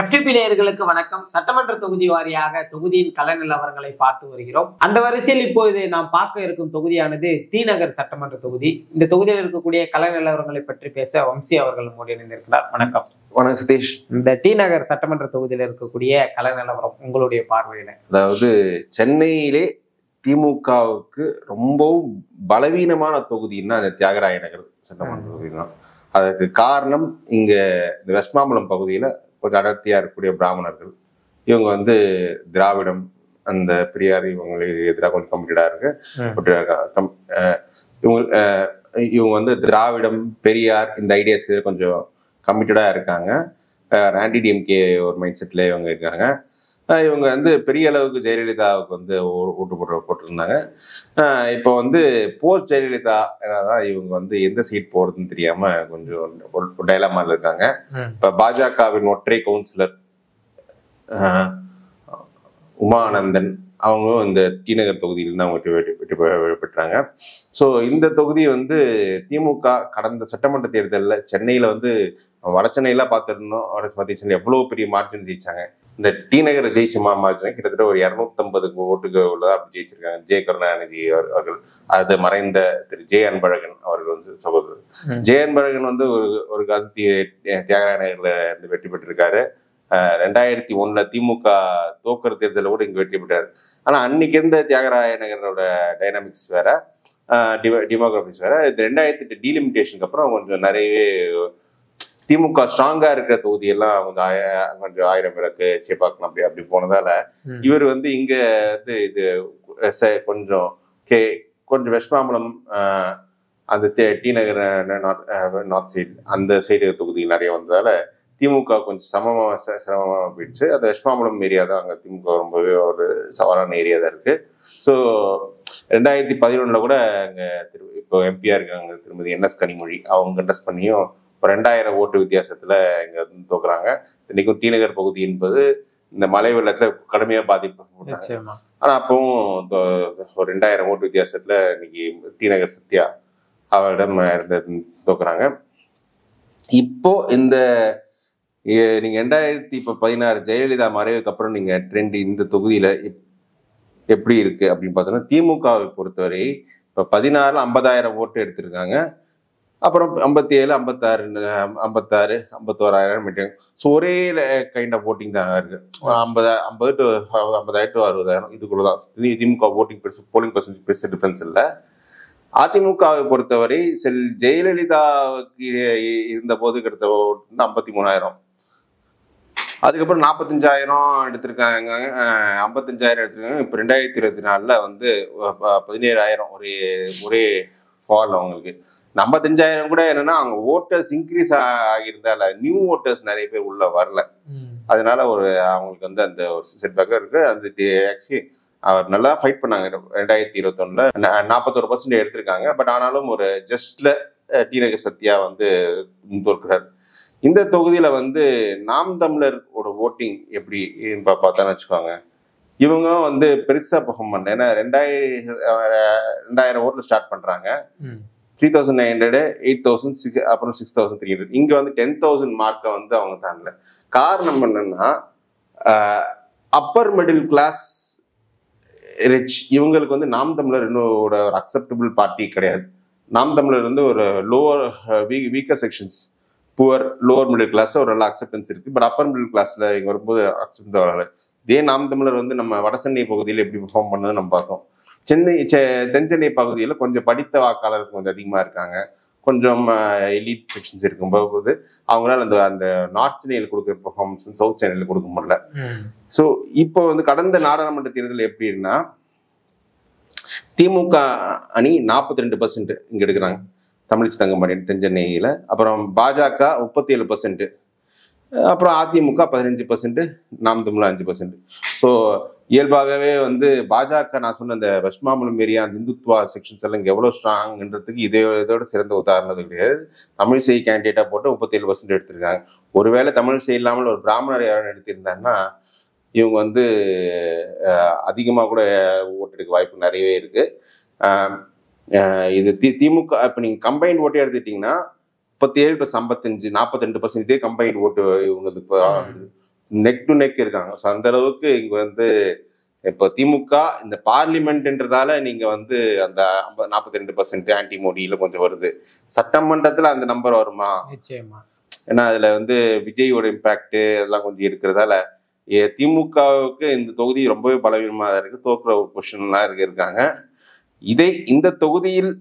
FTP நேயர்களுக்கு வணக்கம். சட்டமன்ற தொகுதி வாரியாக தொகுதியின் கள நிலவரங்களை பார்த்து வருகிறோம். அந்த வரிசையில் இப்போது நாம் பார்க்க இருக்கும் தொகுதியானது தீநகர் சட்டமன்ற தொகுதி. இந்த தொகுதியில் இருக்கக்கூடிய கள நிலவரங்களை பற்றி பேச வம்சி அவர்கள் நம்மோடு இணைந்திருக்கிறார். வணக்கம். வணக்கம் சதீஷ். இந்த தீநகர் சட்டமன்ற தொகுதியில் இருக்கக்கூடிய கள நிலவரம் உங்களுடைய பார்வையில? அதாவது சென்னையிலே திமுகவுக்கு ரொம்பவும் பலவீனமான தொகுதின்னா அந்த தியாகராய நகர் சட்டமன்ற தொகுதி தான். அதுக்கு காரணம் இங்க இந்த வெஸ்ட்மாம்பலம் பகுதியில கொஞ்சம் அடர்த்தியா இருக்கக்கூடிய பிராமணர்கள், இவங்க திராவிடம் அந்த பெரியார் இவங்களுக்கு எதிராக கொஞ்சம் கமிட்டடா இருக்கு. இவங்க திராவிடம் பெரியார் இந்த ஐடியாஸ்க்கு கொஞ்சம் கமிட்டடா இருக்காங்க. ஆன்டி டிஎம்கே ஒரு மைண்ட் செட்ல இவங்க இருக்காங்க. இவங்க பெரிய அளவுக்கு ஜெயலலிதாவுக்கு ஓட்டு போட்டிருந்தாங்க. இப்போ போஸ்ட் ஜெயலலிதா தான் இவங்க எந்த சீட் போறதுன்னு தெரியாம கொஞ்சம் டைலமால இருக்காங்க. இப்ப பாஜகவின் ஒற்றை கவுன்சிலர் உமானந்தன் அவங்களும் இந்த தீநகர் தொகுதியிலிருந்து அவங்க வெற்றி பெற்றாங்க. ஸோ இந்த தொகுதி திமுக கடந்த சட்டமன்ற தேர்தலில் சென்னையில வட சென்னையெல்லாம் பார்த்துருந்தோம். வட மத்திய சென்னை எவ்வளவு பெரிய மார்ஜின் ஜெயிச்சாங்க. இந்த டி நகரை ஜெயிச்ச மார்ஜினை கிட்டத்தட்ட ஒரு 250 ஓட்டுகள் உள்ளதா அப்படி ஜெயிச்சிருக்காங்க. ஜெய கருணாநிதி அவர்கள், அது மறைந்த திரு ஜே அன்பழகன் அவர்கள் சகோதரர் ஜே அன்பழகன் ஒரு காலத்து தியாகராய நகர்ல வெற்றி பெற்றிருக்காரு. 2001 திமுக தோக்கிற தேர்தலில் கூட இங்க வெற்றி பெற்றாரு. ஆனா அன்னைக்கு இருந்த தியாகராய நகரோட டைனாமிக்ஸ் வேற, டிமோகிராபிக்ஸ் வேற. 2008 டீலிமிட்டேஷனுக்கு அப்புறம் கொஞ்சம் நிறையவே திமுக ஸ்ட்ராங்கா இருக்கிற தொகுதியெல்லாம் கொஞ்சம் 1000 விளக்கு சேப்பாக்கலாம் அப்படி போனதால இவர் இங்க இது கொஞ்சம் வெஸ்ட்மாம்பலம் அந்த டி நகர் நார்த் சைடு அந்த சைடு தொகுதியில் நிறைய வந்ததால திமுக கொஞ்சம் சிரமமா போயிடுச்சு. அந்த வெஸ்ட்மாம்பலம் ஏரியா தான் அங்க திமுக ரொம்பவே ஒரு சவாலான ஏரியா தான் இருக்கு. ஸோ 2011 கூட அங்க இப்போ எம்பியா இருக்காங்க திருமதி NS கனிமொழி, அவங்க கண்டஸ்ட் பண்ணியும் 2000 ஓட்டு வித்தியாசத்துல இங்க தோக்குறாங்க. இன்னைக்கும் டி நகர் பகுதி என்பது இந்த மழை வெள்ளத்துல கடுமையா பாதிப்பு. ஆனா அப்பவும் ஒரு 2000 ஓட்டு வித்தியாசத்துல இன்னைக்கு டி நகர் சத்யா அவரிடம் தோக்குறாங்க. இப்போ நீங்க 2016 ஜெயலலிதா மறைவுக்கு அப்புறம் நீங்க ட்ரெண்ட் இந்த தொகுதியில எப்படி இருக்கு அப்படின்னு பார்த்தோம்னா, திமுகவை பொறுத்தவரை இப்ப 16 50,000 ஓட்டு எடுத்திருக்காங்க. அப்புறம் 57 56 51,000 ஸோ ஒரே கைண்ட் ஆஃப் ஓட்டிங் தான் இருக்கு. 50 to 60,000 இதுக்குள்ளதான் திமுக ஓட்டிங் போலிங் பர்சன்டேஜ் பெருசு டிஃபரன்ஸ் இல்லை. அதிமுகவை பொறுத்தவரை ஜெயலலிதாவுக்கு இருந்த போது கிட்ட 53,000, அதுக்கப்புறம் 45,000 எடுத்திருக்காங்க, 55,000 எடுத்திருக்காங்க. இப்போ 2024 17,000 ஒரே ஃபால் அவங்களுக்கு. 55,000 கூட என்னன்னா அவங்க ஓட்டர்ஸ் இன்க்ரீஸ் ஆகியிருந்தால நியூ ஓட்டர்ஸ் நிறைய பேர் உள்ள வரல. அதனால அவங்களுக்கு அந்த ஒரு செட்பேக்கா இருக்கு. அந்த ஆக்சுவலி அவர் நல்லா ஃபைட் பண்ணாங்க. 2021 41% எடுத்திருக்காங்க. பட் ஆனாலும் ஒரு ஜஸ்ட்ல டி நகர் சத்யா தோற்கிறார். இந்த தொகுதியில நாம் தமிழரோட ஓட்டிங் எப்படி பார்த்தான்னு வச்சுக்கோங்க. இவங்க பெருசா பெர்ஃபார்ம் பண்ண, ஏன்னா 2000 ஓட்டுல ஸ்டார்ட் பண்றாங்க. 3,900 8,000 அப்புறம் 6,300 இங்க 10,000 மார்க்கை அவங்க தாண்டல. காரணம் என்னன்னா, அப்பர் மிடில் கிளாஸ் ரிச் இவங்களுக்கு நாம் தமிழர் இன்னும் ஒரு அக்செப்டபிள் பார்ட்டி கிடையாது. நாம் தமிழர் ஒரு lower weaker sections, poor lower middle கிளாஸ்ல ஒரு நல்ல அக்செப்டன்ஸ் இருக்கு. பட் அப்பர் மிடில் கிளாஸ்ல இங்க வரும்போது அக்செப்ட் வரல. இதே நாம் தமிழர் நம்ம வட சென்னை பகுதியில் எப்படி பெர்ஃபார்ம் பண்ணது நம்ம பார்த்தோம். தென் சென்னை பகுதியில் கொஞ்சம் படித்த வாக்காளர்கள் கொஞ்சம் அதிகமா இருக்காங்க. கொஞ்சம் எலிட் செக்ஷன்ஸ் இருக்கும்போது அவங்களால அந்த நார்த் சென்னையில் கொடுக்குற பெர்ஃபார்மன்ஸ் சவுத் சென்னையில் கொடுக்க முடியல. ஸோ இப்போ கடந்த நாடாளுமன்ற தேர்தல் எப்படின்னா, திமுக அணி 42% இங்க எடுக்கிறாங்க, தமிழிசை தங்கமணி தென் சென்னையில. அப்புறம் பாஜக 37%, அப்புறம் அதிமுக 15%, நாம் தமிழ் 5%. ஸோ இயல்பாகவே பாஜக நான் சொன்ன இந்த வெஸ்ட்மாம்பலம் ஏரியா அந்த இந்துத்வா செக்ஷன்ஸ் எல்லாம் இங்கே எவ்வளோ ஸ்ட்ராங்ன்றதுக்கு இதோட சிறந்த உதாரணம் கிடையாது. தமிழிசை கேண்டிடேட்டா போட்டு 37% எடுத்திருக்காங்க. ஒருவேளை தமிழிசை இல்லாமல் ஒரு பிராமணர் யாரும் எடுத்திருந்தாங்கன்னா இவங்க அதிகமாக கூட ஓட்டு எடுக்க வாய்ப்பு நிறையவே இருக்கு. இது திமுக இப்போ நீங்க கம்பைன்ட் ஓட்டே எடுத்துட்டீங்கன்னா 37 + 55 42% இதே கம்பைன்ட் ஓட்டு இவங்களுக்கு நெக் டு நெக் இருக்காங்க. ஸோ அந்த அளவுக்கு இங்க வந்து இப்போ திமுக இந்த பார்லிமெண்ட்ன்றதால நீங்க வந்து அந்த 42% ஆன்டி மோடியில கொஞ்சம் வருது. சட்டமன்றத்துல அந்த நம்பர் வருமா? நிச்சயமா. ஏன்னா அதுல வந்து விஜயோட இம்பாக்ட் அதெல்லாம் கொஞ்சம் இருக்கிறதால திமுகவுக்கு இந்த தொகுதி ரொம்பவே பலவீனமா இருக்கு. தோக்குற ஒரு பொசிஷன்லாம் இருக்காங்க. இந்த தொகுதியில்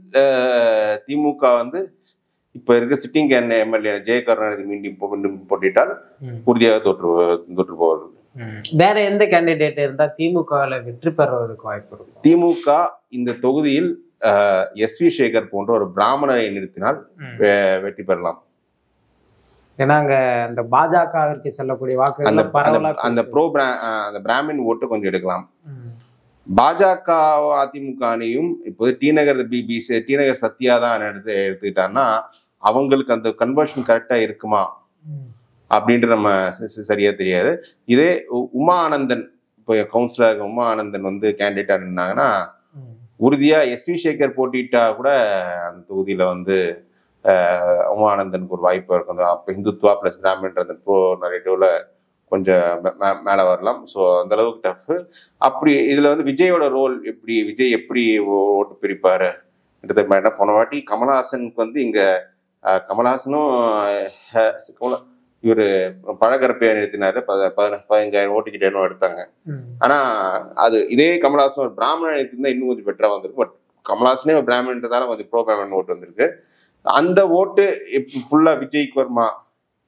திமுக வந்து இப்ப இருக்க சிட்டிங் எம்எல்ஏ ஜெய கருணாநிதி மீண்டும் போட்டிட்டால் உறுதியாக தோற்று போவார்கள். வேற எந்த கேண்டிடேட் இருந்தா திமுகவில் வெற்றி பெறுவதற்கு வாய்ப்பு இருக்கும்? திமுக இந்த தொகுதியில் எஸ்.வி. சேகர் போன்ற ஒரு பிராமணரை நிறுத்தினால் வெற்றி பெறலாம். ஏன்னா அங்க அந்த பாஜகவிற்கு செல்லக்கூடிய வாக்கு அந்த பிராமின் ஓட்டு கொஞ்சம் எடுக்கலாம். பாஜக அதிமுக அணியும் இப்போ டி நகர் சத்யா தான் எடுத்துக்கிட்டான்னா அவங்களுக்கு அந்த கன்வர்ஷன் கரெக்டா இருக்குமா அப்படின்ற நம்ம சரியா தெரியாது. இதே உமா ஆனந்தன் இப்போ கவுன்சிலர் உமா ஆனந்தன் வந்து கேண்டிடேட்டா நின்னாங்கன்னா உறுதியா எஸ்.வி. சேகர் போட்டிட்டா கூட அந்த தொகுதியில வந்து உமானந்தனுக்கு ஒரு வாய்ப்பு இருக்கும். அப்போ இந்துத்வா பிளஸ் பிராமின்ற அந்த ப்ரோ நரேட்டிவ்ல கொஞ்சம் மேல வரலாம். ஸோ அந்த அளவுக்கு டஃப். அப்படி இதுல வந்து விஜயோட ரோல் எப்படி, விஜய் எப்படி ஓட்டு பிரிப்பாரு என்ன போன வாட்டி கமல்ஹாசனுக்கு வந்து இங்க கமல்ஹாசனும் இவரு பழகரப்பையா நிறுத்தினாரு. 15,000 ஓட்டுக்கிட்ட இன்னும் எடுத்தாங்க. ஆனா அது இதே கமல்ஹாசன் ஒரு பிராமணன் நிறுத்திருந்தா இன்னும் கொஞ்சம் பெட்டரா வந்திருக்கு. பட் கமல்ஹாசனே ஒரு பிராமணன்றதால கொஞ்சம் ப்ரோ பிராமணன் ஓட்டு வந்திருக்கு. அந்த ஓட்டு ஃபுல்லா விஜய்க்கு வருமா?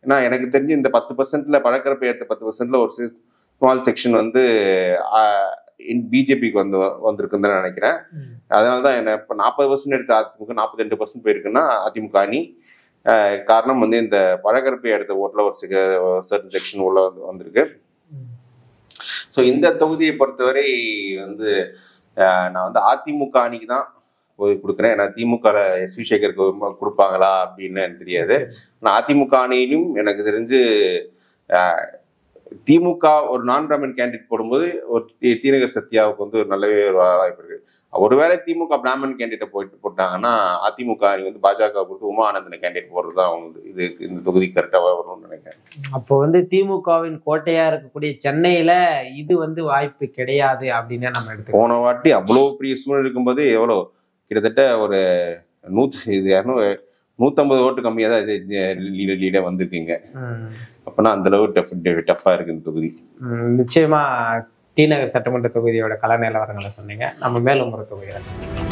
ஏன்னா எனக்கு தெரிஞ்சு இந்த 10%ல பழக்கறப்ப ஏற்ற 10%ல ஒரு ஸ்மால் செக்ஷன் வந்து பிஜேபிக்கு வந்திருக்குன்னு தான் நினைக்கிறேன். அதனாலதான் என்ன இப்ப 40% எடுத்த அதிமுக 42% போயிருக்குன்னா அதிமுக அணி. காரணம் வந்து இந்த பழக்கறப்பை எடுத்த ஓட்டுல ஒரு சர்டன் செக்ஷன் உள்ள வந்திருக்கு. ஸோ இந்த தொகுதியை பொறுத்தவரை வந்து நான் வந்து அதிமுக அணிக்கு தான் போய் கொடுக்குறேன். ஏன்னா திமுக எஸ்.வி. சேகருக்கு கொடுப்பாங்களா அப்படின்னு எனக்கு தெரியாது. ஆனால் அதிமுக அணியிலும் எனக்கு தெரிஞ்சு திமுக ஒரு நான் பிராமின் கேண்டிடேட் போடும்போது ஒரு டி நகர் சத்யாவுக்கு வந்து ஒரு நல்லவே ஒரு வாய்ப்பு இருக்கு. ஒருவேளை திமுக பிராமன் கேண்டிடேட் போட்டாங்கன்னா அதிமுக அணி வந்து பாஜக கொடுத்து உமா ஆனந்தனை கேண்டிடேட் போடுறது தான் அவங்க இது இந்த தொகுதி கரெக்டாக வரும்னு நினைக்கிறேன். அப்போ வந்து திமுகவின் கோட்டையா இருக்கக்கூடிய சென்னையில இது வந்து வாய்ப்பு கிடையாது அப்படின்னு நம்ம எடுத்து போன வாட்டி அவ்வளோ பெரிய சூழ்நிலை இருக்கும்போது எவ்வளோ கிட்டத்தட்ட ஒரு 150 ஓட்டு கம்மியாக தான் லீடா வந்திருக்கீங்க. அப்பனா அந்த அளவு டஃபா இருக்கு இந்த தொகுதி. நிச்சயமா டி நகர் சட்டமன்ற தொகுதியோட கள நிலவரங்களை சொன்னீங்க. நம்ம மேலும் ஒரு தொகுதியில்